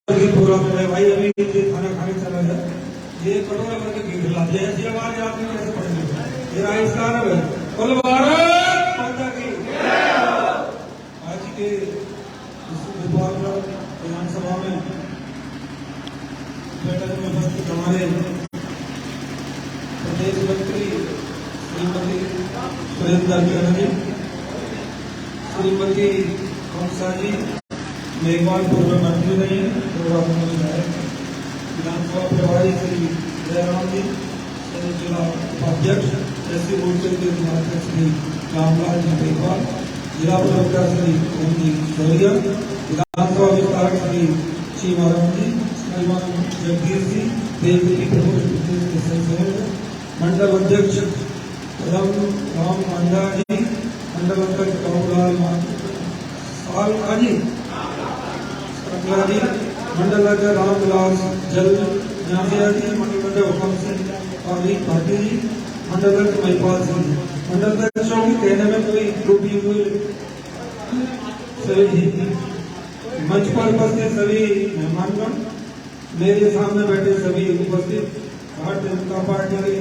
पूरा मेरे भाई अभी खाना खाने चला है, ये कटोरा करके घी खिला दिया, ऐसी आवाज आपने कैसे पढ़ी? ये राजस्थान है। बोलो भारत माता की। आज के बुधवार विधानसभा में बैठक में उपस्थित हमारे प्रदेश मंत्री श्रीमती सुरेंद्र किरण जी, श्रीमती कंसा जी मेघवाल पूर्व मंत्री रही है, विधानसभा प्रभारी श्री जयराम जी, जिला उपाध्यक्ष एससी मोर्चे के जिलाध्यक्ष श्री रामलाल जी मेघवाल, जिला प्रवक्ता श्री ओम जी शौर्य, विधानसभा विस्तारक श्री चीमाराम जी, श्रीमान जगदीश जी, देवगिरी प्रमुख मंडल अध्यक्ष राम मांडा जी, मंडल अध्यक्ष रामलाल सालका जी, मंडल अध्यक्ष रामविलास जल न्यासिया जी, मंडल अध्यक्ष हुकम सिंह और भाटी जी, मंडल अध्यक्ष महिपाल सिंह, मंडल अध्यक्षों के कहने में कोई त्रुटि हुई सभी मंच पर उपस्थित सभी मेहमानगण, मेरे सामने बैठे सभी उपस्थित भारतीय जनता पार्टी के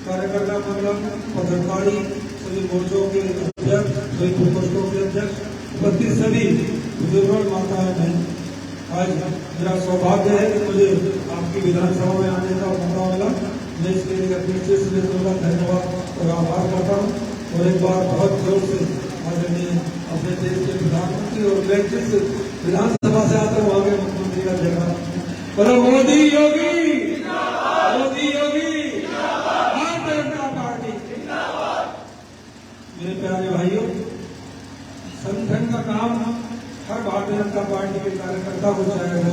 कार्यकर्ता मंडल, पदाधिकारी, सभी मोर्चों के अध्यक्ष, सभी प्रकोष्ठों के अध्यक्ष, उपस्थित सभी बुजुर्ग माताएं बहन, आज मेरा सौभाग्य है कि मुझे आपकी विधानसभा में आने का मौका मिला। मैं इसके लिए अपने से धन्यवाद और आभार करता हूँ और एक बार बहुत जोर से आदरणीय अपने देश के प्रधानमंत्री और मैं जिस विधानसभा से आता हूँ आगे मुख्यमंत्री का जगह पर मोदी योगी, मोदी योगी, भारतीय जनता पार्टी। मेरे प्यारे भाइयों, संगठन का काम हर भारतीय जनता पार्टी के कार्यकर्ता को, चाहे वो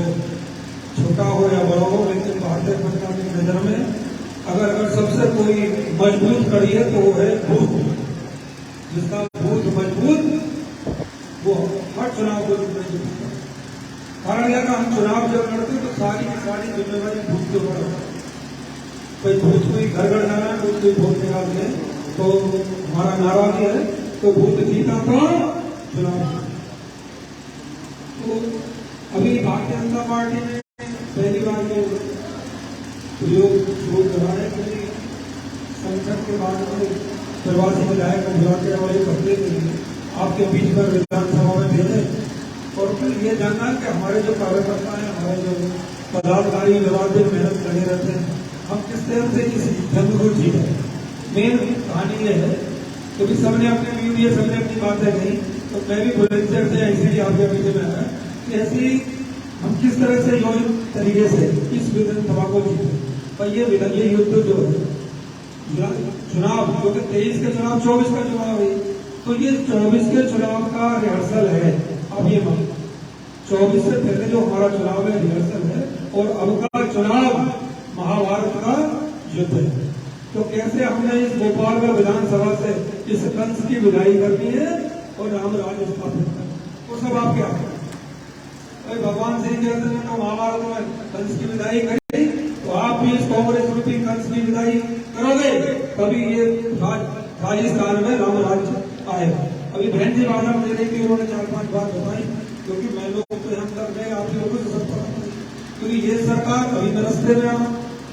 छोटा हो या बड़ा हो, लेकिन भारतीय जनता की नजर में अगर सबसे कोई मजबूत कड़ी है तो वो है बूथ। जिसका बूथ मजबूत वो हर चुनाव को जीतने। कारण यह कि हम चुनाव जब लड़ते तो सारी की सारी जिम्मेवारी बूथ के ऊपर होती है। कोई बूथ कोई घर घर जाना है, कोई वोट निकालते हैं, तो हमारा नारा भी है तो बूथ जीता कौन? चुनाव। तो अभी भारतीय जनता पार्टी ने पहली बार जो प्रयोग शुरू करा है, क्योंकि संगठन के बाद में प्रवासी विधायक बुलाते और एक हफ्ते के लिए आपके बीच में विधानसभा में भेजे और फिर ये जानना है कि हमारे जो कार्यकर्ता हैं, हमारे जो पदाधिकारी लगातार मेहनत लगे रहते हैं, हम किस तरह से इस जंग को जीते। मेन कहानी ये है, क्योंकि सबने अपने मीडिया सबने अपनी बातें कही, तो मैं भी वॉलंटियर से ऐसे ही आपके पीछे में आया कि ऐसी हम किस तरह से योजित तरीके से इस विधानसभा को जीते। पर ये युद्ध जो है चुनाव, क्योंकि 23 के चुनाव 24 का चुनाव है, तो ये 24 के चुनाव का रिहर्सल है। अब ये 24 से पहले जो हमारा चुनाव है रिहर्सल है, और अब का चुनाव महाभारत का युद्ध है। तो कैसे हमने इस भोपाल में विधानसभा से इस कंस की विदाई करनी है और राम राज्य स्थापित करना, वो सब आप क्या करें? भगवान श्री कृष्ण ने तो महाभारत में कंस की विदाई करी, तो आप भी इस कांग्रेस रूपी कंस की विदाई करोगे, तभी ये राजस्थान में राम राज्य आएगा। अभी बहन जी बात दे रही थी, उन्होंने 4-5 बात बताई, क्योंकि मैं लोगों को हम कर गए, आप लोगों को सब पता नहीं, क्योंकि ये सरकार अभी मैं रस्ते में आऊँ,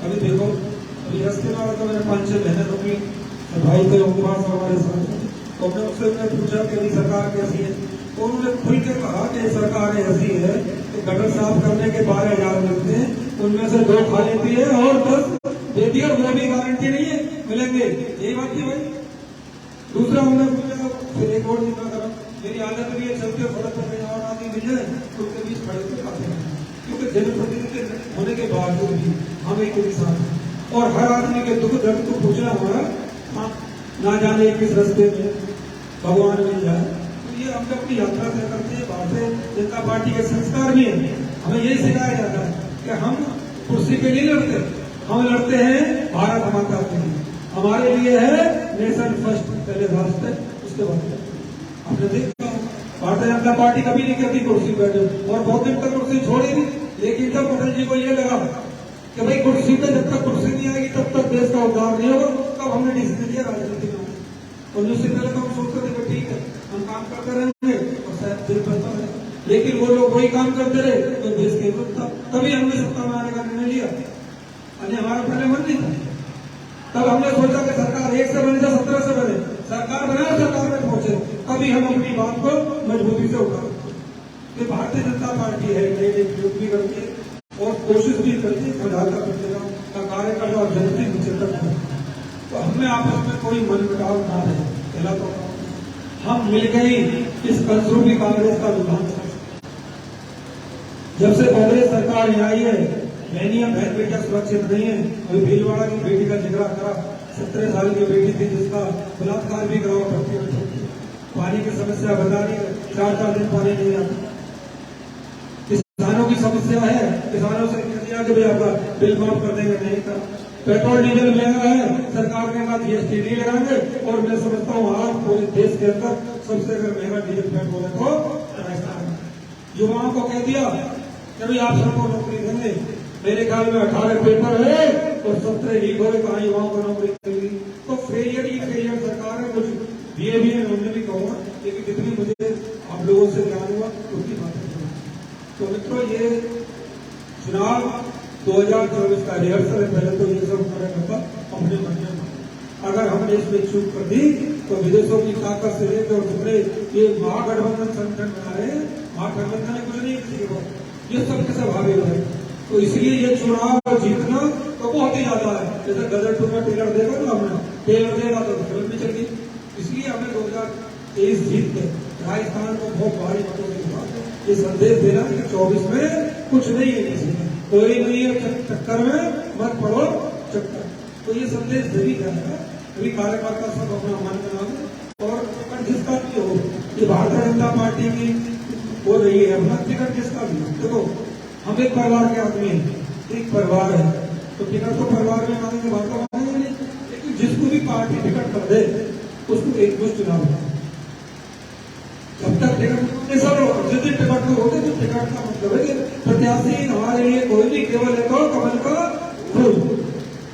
अभी देखो अभी रस्ते में आया तो मैंने 5-6 बहनें होंगी, भाई थे उपवास हमारे साथ, तो मैं उससे मैंने पूछा कि अभी सरकार कैसी है, तो उन्होंने खुल के कहा कि सरकार ऐसी है कि गटर साफ करने के 12,000 मिलते हैं, उनमें से 2 खा लेती है और 10 देती है, वो भी गारंटी नहीं है मिलेंगे। यही बात थी भाई। दूसरा हमने पूछा, फिर एक और जितना करा, मेरी आदत भी है चलते सड़क पर कहीं और आदमी मिल जाए तो उनके बीच खड़े होकर खाते हैं, क्योंकि जनप्रतिनिधि होने के बावजूद भी हम एक इंसान हैं और हर आदमी के दुख दर्द को पूछना हमारा ना जाने किस रास्ते में भगवान मिल जाए। तो ये हम अपनी यात्रा तय करते हैं। भारतीय जनता पार्टी के संस्कार भी है, हमें यही सिखाया जाता है कि हम कुर्सी के लिए लड़ते, हम लड़ते हैं भारत माता के लिए। हमारे लिए है नेशन फर्स्ट, पहले राष्ट्र उसके बाद। आपने देखा भारतीय जनता पार्टी कभी नहीं कहती कुर्सी बैठे, और बहुत दिन तक कुर्सी छोड़ेगी, लेकिन जब अटल जी को ये लगा कि भाई कुर्सी पे जब तक कुर्सी नहीं आएगी तब तक देश का उद्धार नहीं होगा, तब हमने डिसीजन लिया राजनीति में। और उससे पहले तो हम सोचते थे ठीक है हम काम करते रहेंगे और शायद दिल बनता रहे, लेकिन वो लोग वही काम करते रहे तो देश के विरुद्ध था। पहले मन नहीं था। तब हमने सोचा कि सरकार 1 से बने या 17 से बने, सरकार बनाए, सरकार में पहुंचे, अभी हम अपनी बात को मजबूती से उठा। ये भारतीय जनता पार्टी है, नई नई प्रयोग भी करती है और कोशिश भी करती है समझौता करने का कार्यकर्ता और जनता चिंतक है। तो हमें आपस में कोई मनमुटाव ना रहे। पहला तो हम मिलकर ही इस कंसरूपी कांग्रेस का विभाजन कर सकते। जब से कांग्रेस सरकार यहाँ आई है, बहनियां बहन बेटियां सुरक्षित नहीं है। अभी भीलवाड़ा की बेटी का जिक्र करा, 17 साल की बेटी थी जिसका बलात्कार भी कराओ करती है। पानी की समस्या बता रही है, 4-4 दिन पानी नहीं आता। किसानों की समस्या है, किसानों से कह दिया कि भाई आपका बिल माफ कर देंगे, नहीं करा। पेट्रोल डीजल महंगा है, सरकार ने कहा जीएसटी नहीं लगाएंगे। और मैं समझता हूँ आज पूरे देश के अंदर सबसे अगर महंगा डीजल पेट्रोल है तो राजस्थान है। युवाओं को कह दिया कि भाई आप सबको नौकरी देंगे। मेरे ख्याल में 18 पेपर है और 17 लीक हो गए, कहा युवाओं को नौकरी मिलेगी। तो फेलियर ही फेलियर सरकार है। कुछ दिए भी है, उन्होंने भी कहूँगा, लेकिन जितनी मुझे आप लोगों से ज्ञान हुआ उतनी बातें। तो मित्रों, ये चुनाव 2024 का रिहर्सल है। पहले तो ये सब करेगा था अपने मन में। अगर हमने इसमें चूक कर दी तो विदेशों की ताकत से लेकर और दूसरे ये महागठबंधन संगठन बना रहे हैं, महागठबंधन ने कुछ नहीं किसी को, ये सब कैसे भागे हुए। तो इसलिए ये चुनाव जीतना तो बहुत ही ज्यादा है। जैसे गजल 2 में टेलर देखा ना, हमने टेलर देगा तो फिल्म भी चल गई। इसलिए हमें 2023 जीत के राजस्थान को बहुत भारी मतों के साथ ये संदेश देना है कि 24 में कुछ नहीं है, किसी में कोई नहीं है, चक्कर में मत पड़ो चक्कर। तो ये संदेश दे ही जाएगा। अभी कार्यकर्ता सब अपना मन बना और जिसका भी हो, ये भारतीय जनता पार्टी की हो रही है, अपना टिकट जिसका भी हो। देखो, हम एक परिवार के आदमी हैं, एक परिवार है, तो टिकट तो परिवार में मांगेंगे, बात तो मांगेंगे नहीं। लेकिन जिसको भी पार्टी टिकट कर दे उसको एक मुश्त चुनाव है। जब तक टिकट ऐसा जिस दिन टिकट को होते तो टिकट का मतलब है कि प्रत्याशी हमारे लिए कोई भी केवल है तो कमल का फूल,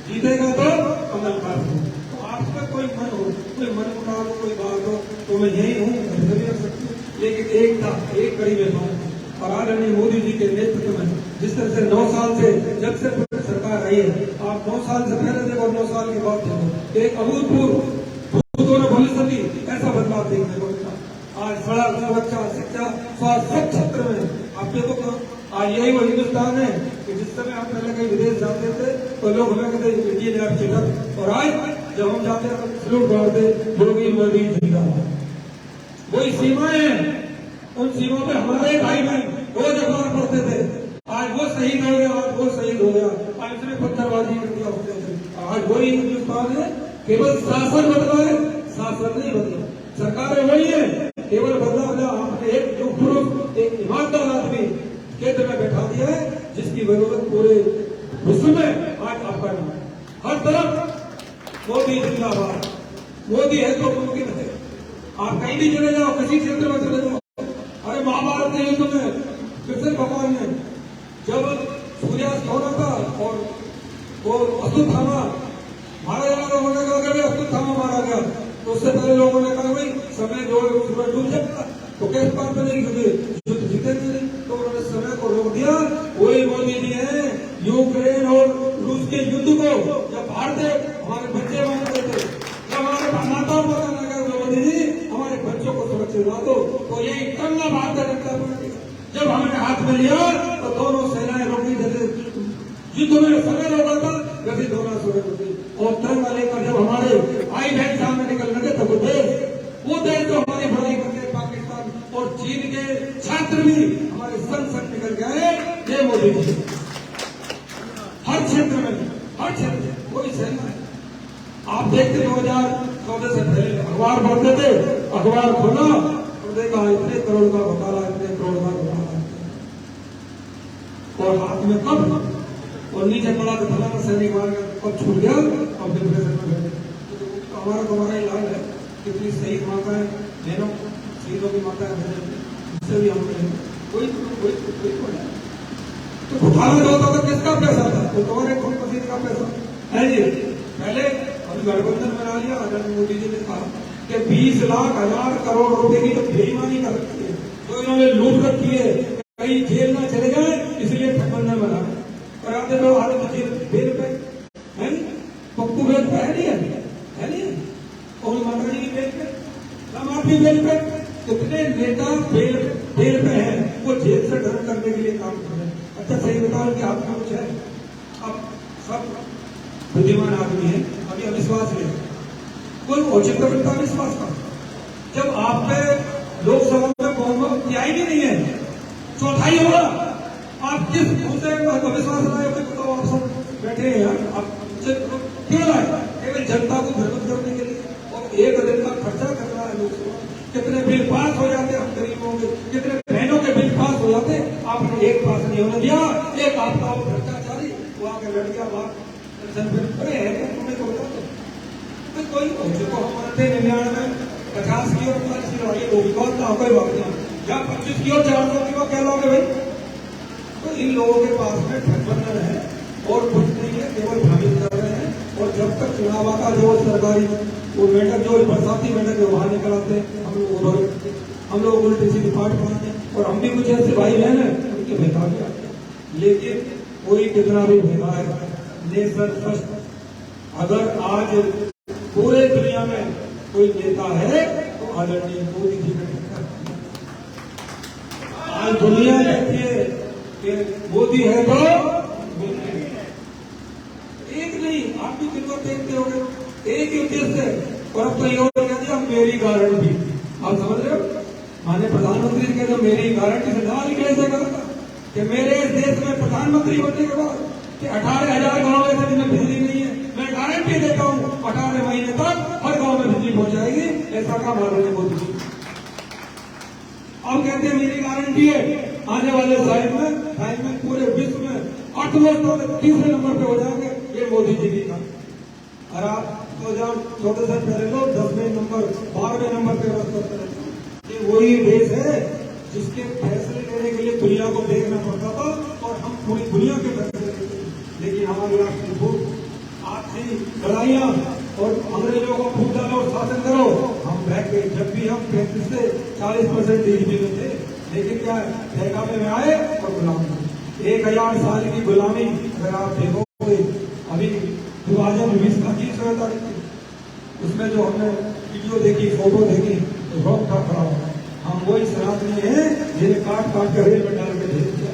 जीतेगा तो कमल का फूल। तो आपका कोई मन हो, कोई मन मुटाव हो, कोई बात हो, तो मैं यही हूँ, भी रख सकती हूँ। लेकिन एक था, एक कड़ी में बात और आदरणीय मोदी जी के नेतृत्व में जिस तरह से 9 साल से जब से सरकार आई है, आप 9 साल से पहले देखो, 9 साल के बाद देखो, एक अभूतपूर्व भविष्य भी ऐसा बदलाव देखने को मिला। आज सड़क, सुरक्षा, शिक्षा, स्वास्थ्य, सब क्षेत्र में आप देखो, आज यही वो हिंदुस्तान है कि जिस समय हम पहले कहीं विदेश जाते थे तो लोग हमें कहते इंडियन एयर चेकअप, और आज जब हम जाते हैं तो सलूट मारते, योगी मोदी जिंदाबाद। वही सीमाएं हैं, उन सीमाओं पे हमारे भाई बहन रोज अखबार पढ़ते थे, आज वो शहीद हो गया, आज वो शहीद हो गया, आज उसने पत्थरबाजी कर दिया होते थे। आज वही हिंदुस्तान है, केवल शासन बदला है, शासन नहीं बदला, सरकारें वही है, केवल बदला हमने एक युग, एक ईमानदार आदमी केंद्र में बैठा दिया है, जिसकी जरूरत पूरे विश्व में आज आपका नाम है। हर तरफ मोदी जिंदाबाद, मोदी है तो मुमकिन है। आप कहीं भी चले जाओ, किसी क्षेत्र में चले जाओ, अरे महाभारत के युद्ध में कृष्ण भगवान ने जब सूर्यास्त होना था और वो अश्वत्थामा मारा जाना था, उन्होंने कहा कि अश्वत्थामा मारा गया, तो उससे पहले लोगों ने कहा भाई समय जो सूरज डूब जाएगा तो कैसे पार बनेगी, क्योंकि युद्ध जीतेंगे नहीं। तो उन्होंने समय को रोक दिया। वही मोदी जी है, यूक्रेन और रूस के युद्ध को जब भारतीय हमारे बच्चे मांगते थे, जब हमारे माताओं को लगा मोदी जी हमारे बच्चों को सुरक्षित ला दो, तो यही करना भारतीय जनता पार्टी। जब हमने हाथ में लिया तो दोनों सेनाएं रोकी, जैसे युद्ध में समय रोका था वैसे दोनों समय रोकी। और तिरंगा लेकर जब हमारे भाई बहन सामने निकल लगे तो वो देश जो हमारी बुराई करते पाकिस्तान और चीन के छात्र भी हमारे संग निकल गए, ये मोदी जी हर क्षेत्र में, हर क्षेत्र कोई सेना है। आप देखते 2014 से पहले अखबार पढ़ते थे, अखबार खोला और देखा इतने करोड़ का घोटाला, इतने करोड़ का घोटाला, और हाथ में कब और नीचे पड़ा तो फलाना सैनिक मार गया, कब छूट गया, अब डिप्रेशन में बैठे। तो हमारा ही लाल है, कितनी सही माता है, बहनों शहीदों की माता है, इससे भी हम कोई तो घोटाला जो होता था किसका पैसा था, तो तुम्हारे खून पसीने का पैसा है जी। पहले अभी गठबंधन बना लिया, आदरणीय मोदी जी ने कहा कि 20 लाख 1000 करोड़ रुपए की तो बेईमानी कर रखी है, तो इन्होंने लूट रखी है, कहीं जेल ना चले जाए इसलिए गठबंधन बना। और आते तो हालत जेल पे भी जेल पे, कितने नेता जेल पे हैं, वो जेल से डर करने के लिए काम कर रहे हैं। अच्छा सही बताओ कि आपका कुछ है? अब सब बुद्धिमान आदमी है, अभी अविश्वास है, कोई औचित्य बनता विश्वास का। जब आप पे लोकसभा में बहुमत आई भी नहीं है, चौथाई होगा, आप किस मुद्दे में अविश्वास लाए? बताओ, आप सब बैठे हैं यार, आप क्यों लाए? केवल जनता को भ्रमित करने के लिए। और एक दिन का खर्चा कर रहा है लोकसभा, कितने बिल पास हो जाते हम गरीबों के, कितने बहनों के बिल पास हो जाते, आपने एक पास नहीं होने दिया। एक आपका भ्रष्टाचारी वो आके लड़ गया, बात अरे है तुम्हें तो बता दो कोई को हम मानते 99 50 की और 50 की लड़ाई होगी, कोई बात नहीं, या 25 की और 400 की, क्या लोगे भाई? तो इन लोगों के पास में ठगबंधन है और कुछ नहीं है, केवल भ्रमित कर रहे हैं। और जब तक चुनाव आता जो सरकारी वो मेंढक जो बरसाती मेंढक जो बाहर निकल आते हैं, हम लोग उल्टी सीधी पाठ पढ़ाते हैं। और हम भी कुछ ऐसे भाई बहन है उनके भेदा भी आते हैं, लेकिन कोई कितना भी भेदा है नेशन फर्स्ट। अगर आज पूरे दुनिया में कोई नेता है तो आदरणीय मोदी जी का। आज दुनिया कहती है कि मोदी है तो एक नहीं, आप भी कितना देखते होंगे, एक ही उद्देश्य है। और अब तो ये कहते हैं मेरी गारंटी, आप समझ रहे हो? माने प्रधानमंत्री कहते हैं मेरी गारंटी से सवाल कैसे करता कि मेरे इस देश में प्रधानमंत्री बनने के बाद कि 18,000 गांव ऐसे जिनमें बिजली नहीं है, मैं गारंटी देता हूँ 18 महीने तक हर गांव में बिजली पहुंच जाएगी। ऐसा काम माननीय मोदी जी अब कहते हैं मेरी गारंटी है आने वाले टाइम में पूरे विश्व में अर्थव्यवस्था तीसरे नंबर पे हो जाएंगे, ये मोदी जी की था। और आप 2014 से पहले लोग 10वें नंबर 12वें नंबर पे करते रहते हैं। ये वही देश है जिसके फैसले लेने के लिए दुनिया को देखना पड़ता था और हम पूरी दुनिया के फैसले लेते थे। लेकिन हमारी राष्ट्रीय भूख आपसी लड़ाइयां और अंग्रेजों को फूट डालो और शासन करो, हम बैठ गए। जब भी हम 35 से 40% जीडीपी में थे, लेकिन क्या बहकावे में आए और गुलाम हुए। 1000 साल की गुलामी अगर आप देखोगे, अभी विभाजन 20 का 30 तारीख थी, उसमें जो हमने वीडियो देखी, फोटो देखी, तो रोक था खड़ा होगा। हम वही सनातनी है जिन्हें काट काट कर रेल में डाल के भेज दिया,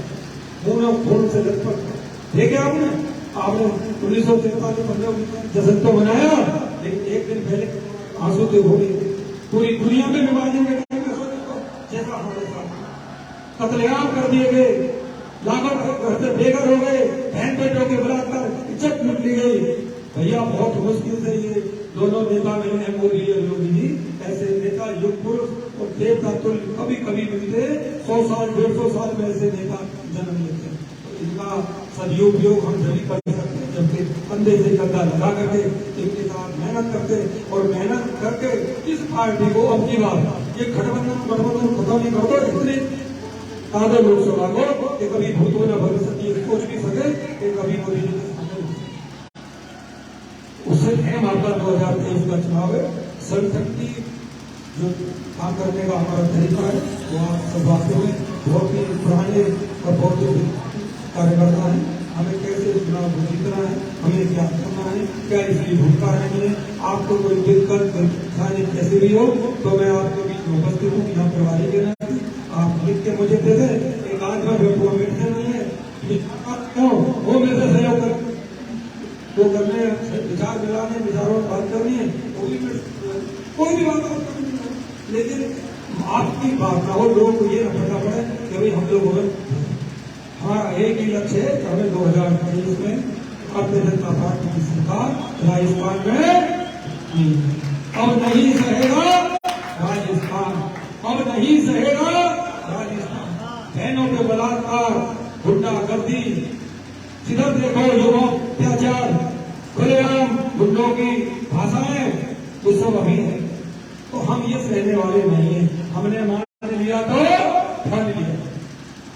खून से लथपथ। देखे आपने 1947 में जश्न तो मनाया, लेकिन एक दिन पहले आंसू तो हो गई। पूरी दुनिया में विभाजन के टाइम में जैसा हमारे साथ कत्लेआम कर दिए गए, लाखों घर से बेघर हो गए, बहन बेटों के बलात्कार, इज्जत लूट ली गई। भैया बहुत मुश्किल से ये दोनों नेता मिले हैं, मोदी और योगी जी। ऐसे नेता युग पुरुष और देवता तुल्य कभी कभी मिलते 100 साल 150 साल में ऐसे नेता जन्म लेते हैं। तो इनका सदुपयोग हम जरूर कर सकते हैं, जबकि कंधे से कंधा लगा करके इनके साथ मेहनत करते और मेहनत करके इस पार्टी को अपनी बात ये गठबंधन खत्म नहीं कर दो। इतने ताजा लोकसभा को कि कभी भूतों न भविष्य सोच भी सके कि कभी मोदी जी के सामने उससे अहम आपका 2023 का चुनाव है। संगठन जो काम करने का हमारा तरीका है वो आप सब वास्तव में बहुत ही पुराने और बहुत ही कार्यकर्ता है। हमें कैसे चुनाव को जीतना है, हमें क्या करना है, क्या इसकी भूमिका रहनी है। आपको कोई दिक्कत कैसे भी हो तो मैं आपके बीच में उपस्थित हूँ, यहाँ प्रभारी के नाते आप लिख के मुझे दे दें। एक आध बार बैठे नहीं है वो मेरे से सहयोग कर वो करने, विचार मिलाने, विचारों में बात करनी है, कोई भी बात करनी है, लेकिन आपकी बात ना हो, लोगों को ये न पता पड़े कि भाई हम लोग हमारा एक ही लक्ष्य है कि हमें 2023 में भारतीय जनता पार्टी की सरकार राजस्थान में अब नहीं सहेगा राजस्थान, अब नहीं सहेगा राजस्थान। बहनों पे बलात्कार, गुंडागर्दी, जिधर देखो युवा अत्याचार, खुलेआम गुंडों की भाषाएं, वो सब अभी है। तो हम ये सहने वाले नहीं है। हमने मान लिया तो ठान लिया।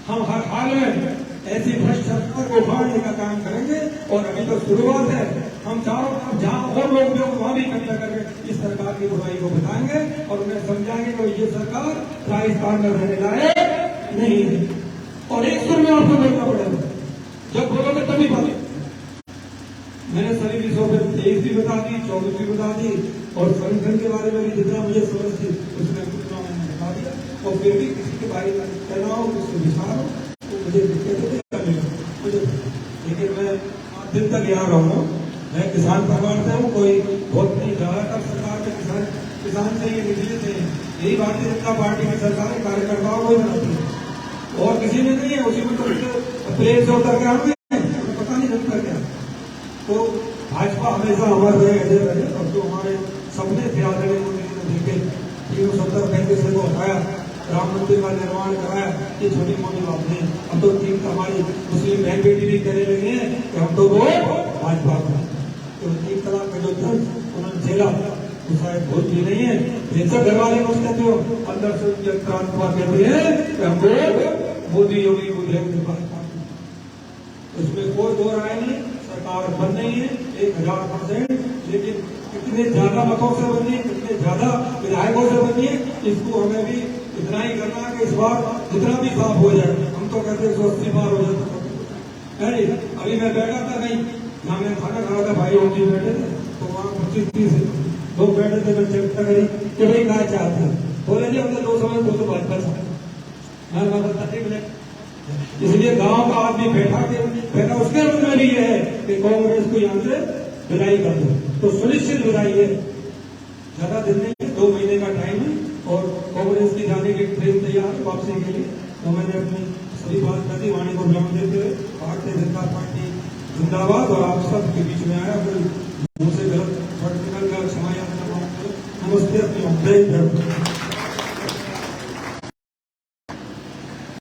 हम हर हाल में ऐसी भ्रष्ट सरकार को उखाड़ने का काम करेंगे और अभी तो शुरुआत है। हम चारों तरफ जहां और लोग भी वहां भी इकट्ठा करके इस सरकार की बुराई को बताएंगे और उन्हें समझाएंगे कि ये सरकार राजस्थान में रहने लायक नहीं है। और एक सुर में आपको बोलना पड़ेगा, जब बोलोगे तभी बात। मैंने सभी विषयों पर 23 भी बता दी, 24 भी बता दी और संगठन के बारे में भी जितना मुझे समझ थी उसमें और फिर भी किसी के भाई कहना हो, किसी विचार हो, तो मुझे दिक्कत है मुझे। लेकिन मैं 5 दिन तक यहाँ रहूँगा। मैं किसान परिवार से हूँ, कोई बहुत नहीं ज्यादातर सरकार के किसान से ही निकले थे। यही भारतीय जनता पार्टी की सरकार है, कार्यकर्ताओं को ही बनाती है और किसी में नहीं है। उसी में तो प्लेन से उतर के आए पता नहीं चलता क्या। तो भाजपा हमेशा हमारे रहे और जो हमारे सपने थे आदरणीय मोदी जी ने देखे 370-35 से वो हटाया, राम मंदिर का निर्माण कराया, ये छोटी मोटी बात नहीं। अब तो 3 हमारी मुस्लिम बहन बेटी भी कहने लगे हैं कि हम तो वो भाजपा का। तो 3 तलाक का जो था उन्होंने झेला, तो शायद बहुत भी नहीं है। जैसा घर वाले कुछ कहते हो, अंदर से उनकी अंतरात्मा कहते हैं कि हमको मोदी योगी को देंगे भाजपा। उसमें कोई दो राय नहीं, सरकार बन नहीं है 1000%, लेकिन कितने ज्यादा मतों से बनी है, कितने ज्यादा विधायकों से बनी है, इसको हमें भी इतना ही करना है कि इस बार जितना भी साफ हो जाए। हम तो कहते 180 बार हो जाता है। अभी मैं बैठा था कहीं, जहाँ मैं खाना खा रहा था, भाई होती बैठे थे, तो वहाँ 25-30 लोग बैठे थे। मैं चर्चा करी कि भाई क्या चाहते हैं, बोले जी हमने 2 समय तो भाजपा चाहते। मैं बताती इसलिए गांव का आदमी बैठा उसके मन में भी ये है कि कांग्रेस को यहाँ से विदाई कर दो, तो सुनिश्चित विदाई है। ज्यादा दिन नहीं है, 2 महीने का टाइम है और कांग्रेस की जाने की ट्रेन तैयार है वापसी के लिए। तो मैंने अपनी सभी बात कर दी, वाणी को विराम देते हुए भारतीय जनता पार्टी जिंदाबाद और आप सब के बीच में आया।